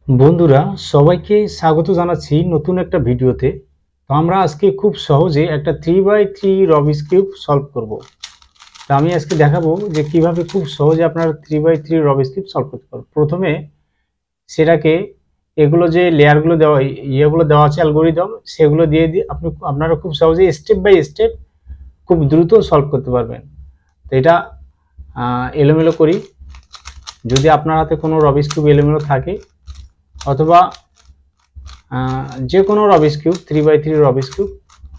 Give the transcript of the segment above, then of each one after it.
বন্ধুরা সবাইকে স্বাগত জানাচ্ছি নতুন একটা ভিডিওতে। তো আমরা আজকে খুব সহজে একটা 3x3 রবিক্স কিউব সলভ করব। তো আমি আজকে দেখাবো যে কিভাবে খুব সহজে আপনারা 3x3 রবিক্স কিউব সলভ করতে পারবেন। প্রথমে সেটাকে এগুলো যে লেয়ারগুলো দেওয়া ইয়েগুলো দেওয়া আছে অ্যালগরিদম, সেগুলো দিয়ে আপনারা খুব সহজে স্টেপ বাই স্টেপ খুব দ্রুত সলভ করতে পারবেন। তো এটা এলোমেলো করি। যদি আপনার হাতে কোনো রবিক্স কিউব এলোমেলো থাকে অথবা যে কোনো রবিক্স কিউব 3x3 রবিক্স কিউব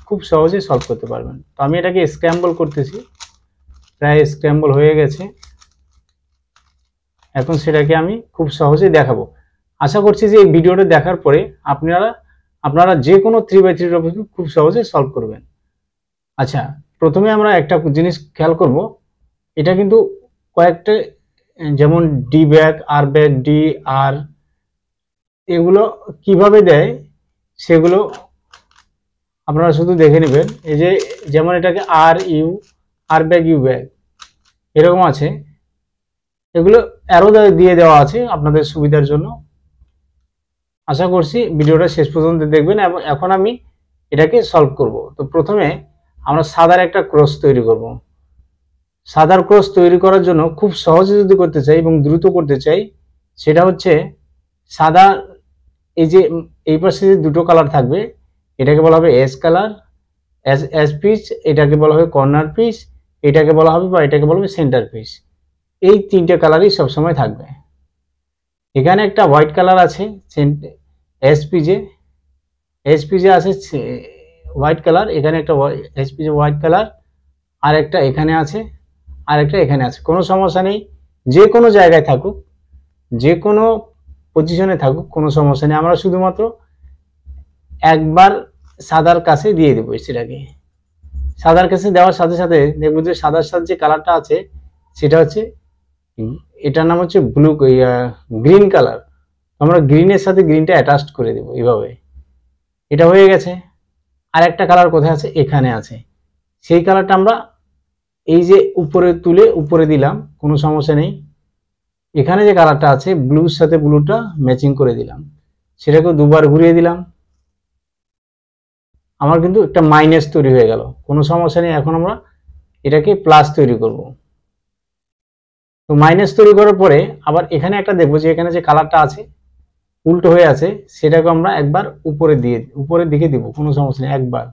খুব সহজে সলভ করতে পারবেন। তো আমি এটাকে স্ক্র্যাম্বল করতেছি, প্রায় স্ক্র্যাম্বল হয়ে গেছে। এখন সেটাকে আমি খুব সহজে দেখাবো। আশা করছি যে এই ভিডিওটা দেখার পরে আপনারা যে কোনো 3x3 রবিক্স কিউব খুব সহজে সলভ করবেন। আচ্ছা, প্রথমে আমরা একটা জিনিস খেয়াল করব, এটা কিন্তু কয়েকটা যেমন ডি ব্যাগ, আর ব্যাগ, ডি আর, এগুলো কিভাবে দেয় সেগুলো আপনারা শুধু দেখে নেবেন। এই যে যেমন এটাকে R U, R bar, U bar এরকম আছে, এগুলো অ্যারো দিয়ে দেওয়া আছে আপনাদের সুবিধার জন্য। আশা করছি ভিডিওটা শেষ পর্যন্ত দেখবেন এবং এখন আমি এটাকে সলভ করব। তো প্রথমে আমরা সাদার একটা ক্রস তৈরি করব। সাদার ক্রস তৈরি করার জন্য খুব সহজে যদি করতে চাই এবং দ্রুত করতে চাই, সেটা হচ্ছে সাদা, এই যে এই পাশে যে দুটো কালার থাকবে এটাকে বলা হবে এস কালার, এস পিস, এটাকে বলা হবে কর্নার পিস, এটাকে বলা হবে বা এটাকে বলা হবে সেন্টার পিস। এই তিনটে কালারই সবসময় থাকবে। এখানে একটা হোয়াইট কালার আছে এসপিজে, এসপিজে আছে হোয়াইট কালার, এখানে একটা এসপিজে হোয়াইট কালার, আর একটা এখানে আছে, আর একটা এখানে আছে। কোনো সমস্যা নেই, যে কোনো জায়গায় থাকুক, যে কোনো পজিশনে থাকুক, কোনো সমস্যা নেই। আমরা শুধুমাত্র একবার সাদার কাছে দিয়ে দেবো সেটাকে। সাদার কাছে দেওয়ার সাথে সাথে দেখবো যে সাদার সাথে যে কালারটা আছে সেটা হচ্ছে, এটার নাম হচ্ছে ব্লু, গ্রিন কালার। আমরা গ্রিনের সাথে গ্রিনটা অ্যাটাচ করে দেবো এইভাবে। এটা হয়ে গেছে। আর একটা কালার কোথায় আছে? এখানে আছে। সেই কালারটা আমরা এই যে উপরে তুলে উপরে দিলাম, কোনো সমস্যা নেই। এখানে যে কালারটা আছে ব্লুর সাথে ব্লুটা ম্যাচিং করে দিলাম, সেটাকে দুবার ঘুরিয়ে দিলাম। আমার কিন্তু একটা মাইনাস তৈরি হয়ে গেল, কোনো সমস্যা নেই। এখন আমরা এটাকে প্লাস তৈরি করব। তো মাইনাস তৈরি করার পরে আবার এখানে একটা দেখবো যে এখানে যে কালারটা আছে উল্টো হয়ে আছে, সেটাকে আমরা একবার উপরের দিকে দিব, কোনো সমস্যা নেই। একবার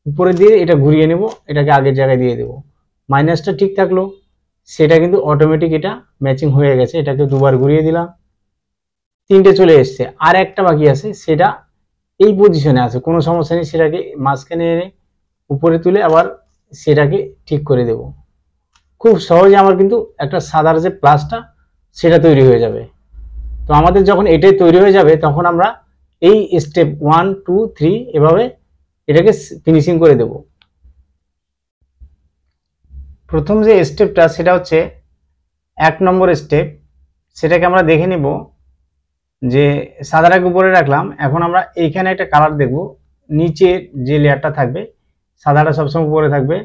উপরে দিয়ে এটা ঘুরিয়ে নেব, এটাকে আগের জায়গায় দিয়ে দেব। মাইনাসটা ঠিক থাকলো, সেটা কিন্তু অটোমেটিক এটা ম্যাচিং হয়ে গেছে। এটাকে দুবার ঘুরিয়ে দিলাম, তিনটে চলে এসছে। আর একটা বাকি আছে, সেটা এই পজিশনে আছে, কোনো সমস্যা নেই। সেটাকে মাঝখানে এনে উপরে তুলে আবার সেটাকে ঠিক করে দেব। খুব সহজে আমার কিন্তু একটা সাদার যে প্লাসটা সেটা তৈরি হয়ে যাবে। তো আমাদের যখন এটাই তৈরি হয়ে যাবে তখন আমরা এই স্টেপ 1 2 3 এভাবে এটাকে ফিনিশিং করে দেব। প্রথম যে স্টেপটা সেটা হচ্ছে 1 নম্বর স্টেপ, সেটাকে আমরা দেখে নিব যে সাদাটাকে উপরে রাখলাম। এখন আমরা এইখানে একটা কালার দেখব, নিচে যে লেয়ারটা থাকবে সাদাটা সবসময় উপরে থাকবে,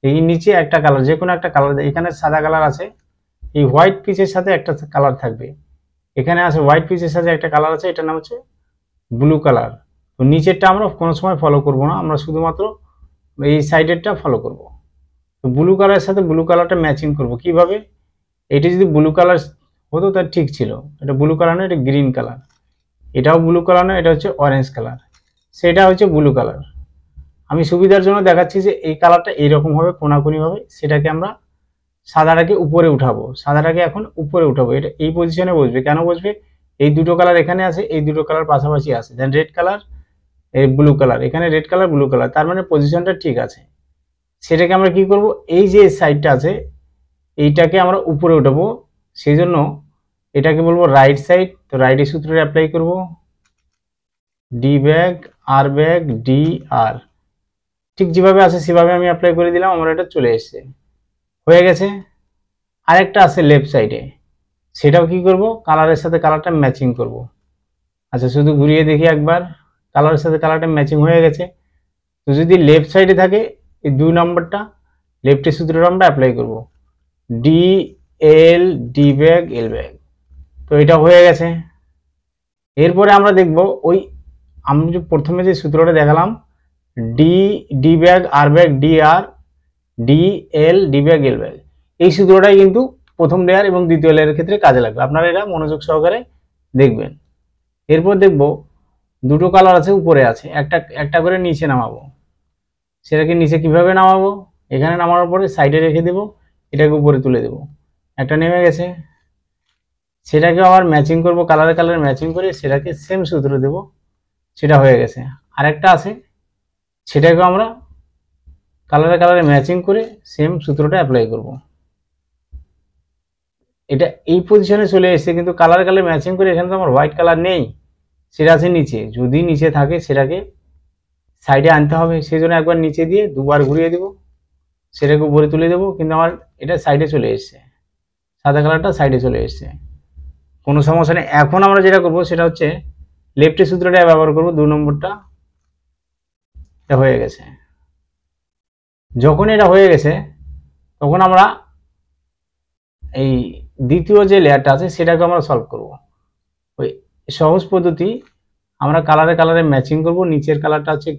এই নিচে একটা কালার, যে কোনো একটা কালার, এখানে সাদা কালার আছে, এই হোয়াইট পিসের সাথে একটা কালার থাকবে। এখানে আছে হোয়াইট পিসের সাথে একটা কালার আছে, এটার নাম হচ্ছে ব্লু কালার। তো নিচেরটা আমরা কোনো সময় ফলো করব না, আমরা শুধুমাত্র এই সাইডেরটা ফলো করব। তো ব্লু কালারের সাথে ব্লু কালারটা ম্যাচিং করব কিভাবে? এটা যদি ব্লু কালার হতো তার ঠিক ছিল, এটা ব্লু কালার নয়, এটা গ্রিন কালার। এটাও ব্লু কালার নয়, এটা হচ্ছে অরেঞ্জ কালার। সেটা হচ্ছে ব্লু কালার। আমি সুবিধার জন্য দেখাচ্ছি যে এই কালারটা এইরকম হবে, কোনাকুনি হবে। সেটাকে আমরা সাদাটাকে উপরে উঠাবো, সাদাটাকে এখন উপরে উঠাবো। এটা এই পজিশনে বসবে। কেন বসবে? এই দুটো কালার এখানে আছে, এই দুটো কালার পাশাপাশি আছে, দেন রেড কালার, এই ব্লু কালার, এখানে রেড কালার ব্লু কালার, তার মানে পজিশনটা ঠিক আছে। সেটাকে আমরা কি করব, এই যে সাইডটা আছে এইটাকে আমরা উপরে উঠাবো। সেই জন্য এটাকে বলবো রাইট সাইড। তো রাইটের সূত্রটা অ্যাপ্লাই করব, ডি ব্যাগ, আর ব্যাগ, ডি আর, ঠিক যেভাবে আছে সেভাবে আমি অ্যাপ্লাই করে দিলাম। আমার এটা চলে এসছে, হয়ে গেছে। আরেকটা আছে লেফট সাইডে, সেটাও কি করব, কালারের সাথে কালারটা ম্যাচিং করব। আচ্ছা, শুধু ঘুরিয়ে দেখি একবার, কালারের সাথে কালারটা ম্যাচিং হয়ে গেছে। তো যদি লেফট সাইডে থাকে এই 2 নম্বরটা, লেফটের সূত্রটা আমরা অ্যাপ্লাই করব, ডি এল, ডি ব্যাগ, এল ব্যাগ। তো এটা হয়ে গেছে। এরপরে আমরা দেখব ওই আমি যে প্রথমে যে সূত্রটা দেখালাম ডি ডি ব্যাগ আর ব্যাগ ডি আর ডি এল ডি ব্যাগ এল ব্যাগ, এই সূত্রটাই কিন্তু প্রথম লেয়ার এবং দ্বিতীয় লেয়ারের ক্ষেত্রে কাজে লাগবে। আপনারা এটা মনোযোগ সহকারে দেখবেন। এরপর দেখব দুটো কালার আছে, উপরে আছে, একটা একটা করে নিচে নামাবো। সেটাকে নিচে কিভাবে নামাবো, এখানে নামানোর পরে সাইডে রেখে দেব, এটাকে উপরে তুলে দেব। একটা নেমে গেছে, সেটাকে আবার ম্যাচিং করব, কালারে কালারে ম্যাচিং করে সেটাকে সেম সূত্র দেব, সেটা হয়ে গেছে। আরেকটা আছে, সেটাকে আমরা কালারে কালারে ম্যাচিং করে সেম সূত্রটা অ্যাপ্লাই করব। এটা এই পজিশনে চলে এসেছে, কিন্তু কালারে কালারে ম্যাচিং করে এখানে তো আমার হোয়াইট কালার নেই, সেটা আছে নিচে। যদি নিচে থাকে সেটাকে সাইডে আনতে হবে, সেই জন্য একবার নিচে দিয়ে দুবার ঘুরিয়ে দেব, সেটাকে উপরে তুলে দেবো, কিন্তু আমার এটা সাইডে চলে এসছে, সাদা কালারটা সাইডে চলে এসছে, কোনো সমস্যা নেই। এখন আমরা যেটা করব সেটা হচ্ছে লেফটের সূত্রটা ব্যবহার করব, 2 নম্বরটা। এটা হয়ে গেছে। যখন এটা হয়ে গেছে তখন আমরা এই দ্বিতীয় যে লেয়ারটা আছে সেটাকে আমরা সলভ করব। ওই সহজ পদ্ধতি, আমরা কালারে কালারে ম্যাচিং করব। নিচের কালারটা হচ্ছে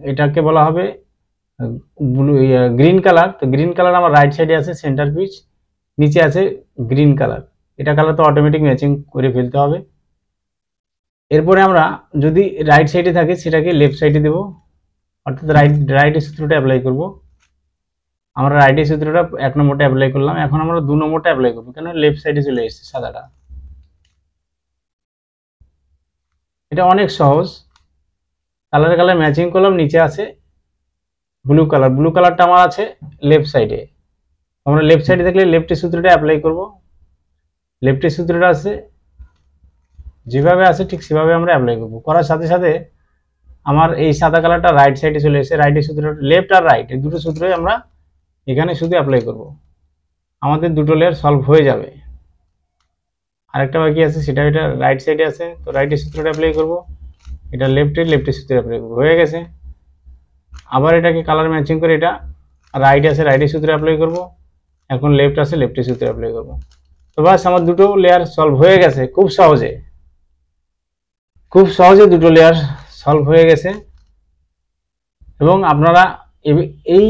এটাকে বলা হবে ব্লু গ্রিন কালার। তো গ্রিন কালার আমার রাইট সাইডে আছে সেন্টার পিচ, নিচে আছে গ্রিন কালার। এটা কালার তো অটোমেটিক ম্যাচিং করে ফেলতে হবে। এরপরে আমরা যদি রাইট সাইডে থাকে সেটাকে লেফট সাইডে দেব, অর্থাৎ রাইটের সূত্রটা অ্যাপ্লাই করব। আমরা রাইটের সূত্রটা 1 নম্বরটা অ্যাপ্লাই করলাম, এখন আমরা 2 নম্বরটা অ্যাপ্লাই করব, কেন লেফট সাইডে চলে এসেছে সাদাটা। এটা অনেক সহজ। কালারে কালার ম্যাচিং করলাম, নিচে আছে ব্লু কালার, ব্লু কালারটা আমার আছে লেফট সাইডে। আমরা লেফট সাইডে থাকলে লেফটের সূত্রটা অ্যাপ্লাই করব। লেফটের সূত্রটা আছে যেভাবে আছে ঠিক সেভাবে আমরা অ্যাপ্লাই করব। করার সাথে সাথে আমার এই সাদা কালারটা রাইট সাইডে চলে এসেছে। রাইটের সূত্রটা, লেফট আর রাইট এই দুটো সূত্রই আমরা এখানে শুধু অ্যাপ্লাই করব, আমাদের দুটো লেয়ার সলভ হয়ে যাবে। আরেকটা বাকি আছে, সেটা এটা রাইট সাইডে আছে, তো রাইটের সূত্রটা অ্যাপ্লাই করব, এটা লেফটের সূত্রে অ্যাপ্লাই করব, হয়ে গেছে। আবার এটাকে কালার ম্যাচিং করে এটা রাইট আছে রাইটের সূত্রে অ্যাপ্লাই করব, এখন লেফট আছে লেফটের সূত্রে অ্যাপ্লাই করব। তো বাস আমার দুটো লেয়ার সলভ হয়ে গেছে খুব সহজে, খুব সহজে দুটো লেয়ার সলভ হয়ে গেছে। এবং আপনারা এই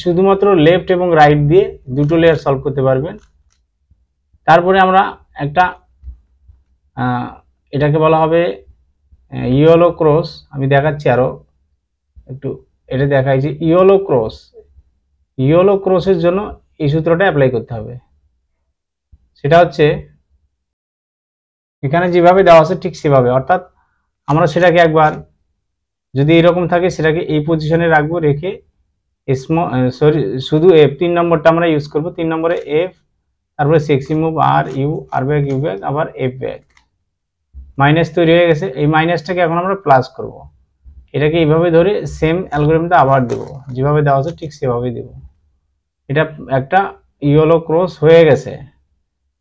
শুধুমাত্র লেফট এবং রাইট দিয়ে দুটো লেয়ার সলভ করতে পারবেন। তারপরে আমরা একটা এটাকে বলা হবে ইয়েলো ক্রস। আমি দেখাচ্ছি আরো একটু, এটা দেখাই যে ইয়েলো ক্রসের জন্য এই সূত্রটা অ্যাপ্লাই করতে হবে। সেটা হচ্ছে এখানে যেভাবে দেওয়া আছে ঠিক সেভাবে, অর্থাৎ আমরা সেটাকে একবার যদি এরকম থাকে সেটাকে এই পজিশনে রাখবো, রেখে শুধু এফ 3 নম্বরটা আমরা ইউজ করব। 3 নম্বরে এফ, তারপরে সেক্সি মুভ R U, R bar U bar, আবার এফ ব্যাগ। মাইনাস তৈরি হয়ে গেছে, এই মাইনাসটাকে এখন আমরা প্লাস করব। এটাকে এইভাবে ধরে সেম অ্যালগরিদমটা আবার দেব, যেভাবে দেওয়া আছে ঠিক সেভাবেই দেব। এটা একটা ইয়েলো ক্রস হয়ে গেছে।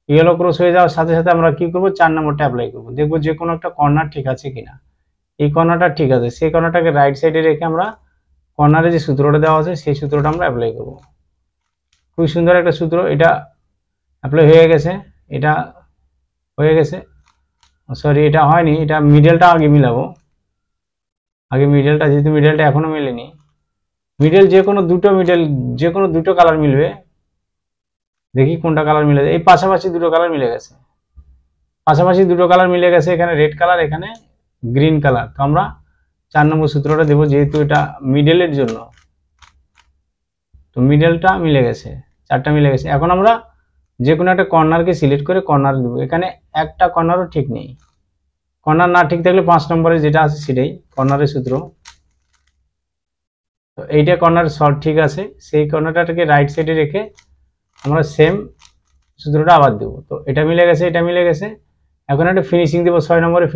ইয়েলো ক্রস হয়ে যাওয়ার সাথে সাথে আমরা কি করব, 4 নম্বরটা অ্যাপ্লাই করব। দেখবো যে কোনো একটা কর্নার ঠিক আছে কিনা। এই কর্নারটা ঠিক আছে, সেই কর্নারটাকে রাইট সাইডে রেখে আমরা কর্নারে যে সূত্রটা দেওয়া আছে সেই সূত্রটা আমরা অ্যাপ্লাই করব। খুব সুন্দর একটা সূত্র, এটা অ্যাপ্লাই হয়ে গেছে। এটা হয়ে গেছে, সরি এটা হয়নি, এটা মিডলটা আগে মিলাবো। আগে মিডলটা, যেহেতু মিডলটা এখনো মেলেনি, মিডল যে কোনো দুটো কালার মিলবে। দেখি কোনটা কালার মিলে, এই পাশাপাশি দুটো কালার মিলে গেছে, পাশাপাশি দুটো কালার মিলে গেছে, এখানে রেড কালার এখানে গ্রিন কালার। তো আমরা 4 নম্বর সূত্রটা দেবো, যেহেতু এটা মিডলের জন্য। তো মিডলটা মিলে গেছে, 4টা মিলে গেছে। এখন আমরা যে কোনো একটা কর্নারকে সিলেক্ট করে কর্নার দেবো। এখানে একটা কর্নারও ঠিক নেই, কর্নার না ঠিক থাকলে 5 নম্বরে যেটা আছে সেটাই কর্নারের সূত্র। তো এইটা কর্নার শর্ট ঠিক আছে, সেই কর্নারটাকে রাইট সাইডে রেখে আমরা সেম সূত্রটা আবার দেবো। তো এটা মিলে গেছে, এটা মিলে গেছে। এখন একটা ফিনিশিং দেবো, 6 নম্বরে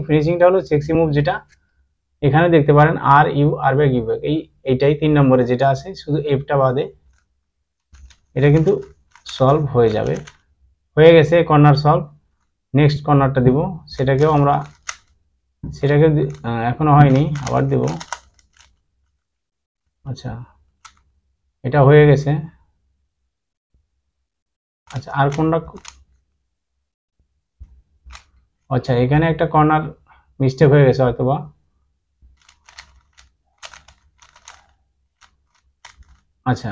ফিনিশিংটা হলো সেক্সি মুভ, যেটা এখানে দেখতে পারেন R U, R bar U bar, এইটাই 3 নম্বরে যেটা আছে, শুধু এফটা বাদে। এটা কিন্তু সলভ হয়ে যাবে, হয়ে গেছে কর্নার সলভ। নেক্সট কর্নারটা দিব, সেটাকেও এখনো হয়নি, আবার দেব। আচ্ছা এটা হয়ে গেছে। আচ্ছা আর কোনটা, আচ্ছা, এখানে একটা কর্নার মিস্টেক হয়ে গেছে হয়তোবা। আচ্ছা,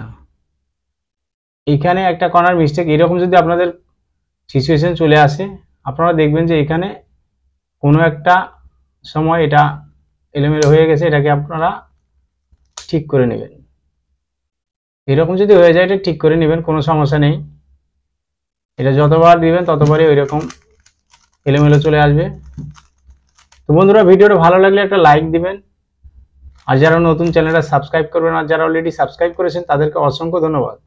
এখানে একটা কর্নার মিস্টেক, এরকম যদি আপনাদের সিচুয়েশন চলে আসে, আপনারা দেখবেন যে এখানে কোনো একটা সময় এটা এলোমেলো হয়ে গেছে, এটাকে আপনারা ঠিক করে নেবেন। এরকম যদি হয়ে যায় এটা ঠিক করে নেবেন, কোনো সমস্যা নেই। এটা যতবার দিবেন ততবারই ওই রকম এলোমেলো চলে আসবে। তো বন্ধুরা, ভিডিওটা ভালো লাগলে একটা লাইক দিবেন, আর যারা নতুন চ্যানেলটা সাবস্ক্রাইব করবেন, আর যারা অলরেডি সাবস্ক্রাইব করেছেন তাদেরকে অসংখ্য ধন্যবাদ।